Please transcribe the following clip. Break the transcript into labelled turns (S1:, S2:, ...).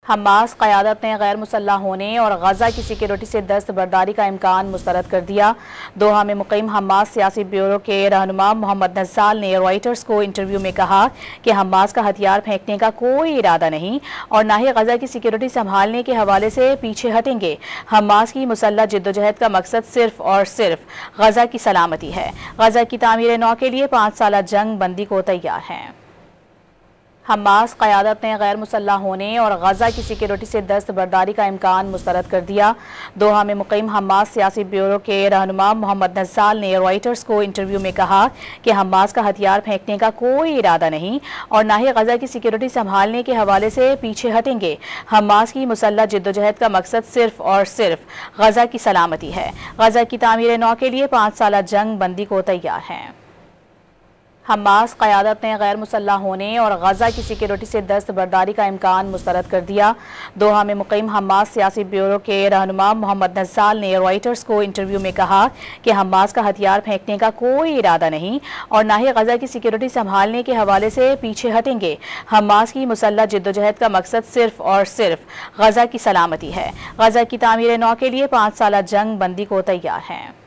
S1: Hamas क़यादत ने गैर मुसल्लह होने और गजा की सिक्योरिटी से दस्तबरदारी का इम्कान मुस्तरद कर दिया। दोहा में मुक़ीम हमास सियासी ब्यूरो के रहनुमा मोहम्मद नज़्ज़ाल ने रॉयटर्स को इंटरव्यू में कहा कि हमास का हथियार फेंकने का कोई इरादा नहीं और न ही गजा की सिक्योरिटी संभालने के हवाले से पीछे हटेंगे। हमास की मुसल्लह जिद्दोजहद का मकसद सिर्फ और सिर्फ गजा की सलामती है। गजा की तामीर नौ के लिए 5 साल जंग बंदी को तैयार है। हमास क़यादत ने गैर मुसल्लह होने और गजा की सिक्योरिटी से दस्तबरदारी का इम्कान मुस्तरद कर दिया। दोहा में मुक़ीम हमास सियासी ब्यूरो के रहनुमा मोहम्मद नज़्ज़ाल ने रॉयटर्स को इंटरव्यू में कहा कि हमास का हथियार फेंकने का कोई इरादा नहीं और न ही गजा की सिक्योरिटी संभालने के हवाले से पीछे हटेंगे। हमास की मुसल्लह जिद्दोजहद का मकसद सिर्फ और सिर्फ गजा की सलामती है। गजा की तामीर नौ के लिए 5 साल जंग बंदी को तैयार है। हमास क़यादत ने गैर मुसल्लह होने और गजा की सिक्योरिटी से दस्तबरदारी का इम्कान मुस्तरद कर दिया। दोहा में मुक़ीम हमास सियासी ब्यूरो के रहनुमा मोहम्मद नज़्ज़ाल ने रॉयटर्स को इंटरव्यू में कहा कि हमास का हथियार फेंकने का कोई इरादा नहीं और न ही गजा की सिक्योरिटी संभालने के हवाले से पीछे हटेंगे। हमास की मुसल्लह जिद्दोजहद का मकसद सिर्फ और सिर्फ गजा की सलामती है। गजा की तामीर नौ के लिए 5 साल जंग बंदी को तैयार है।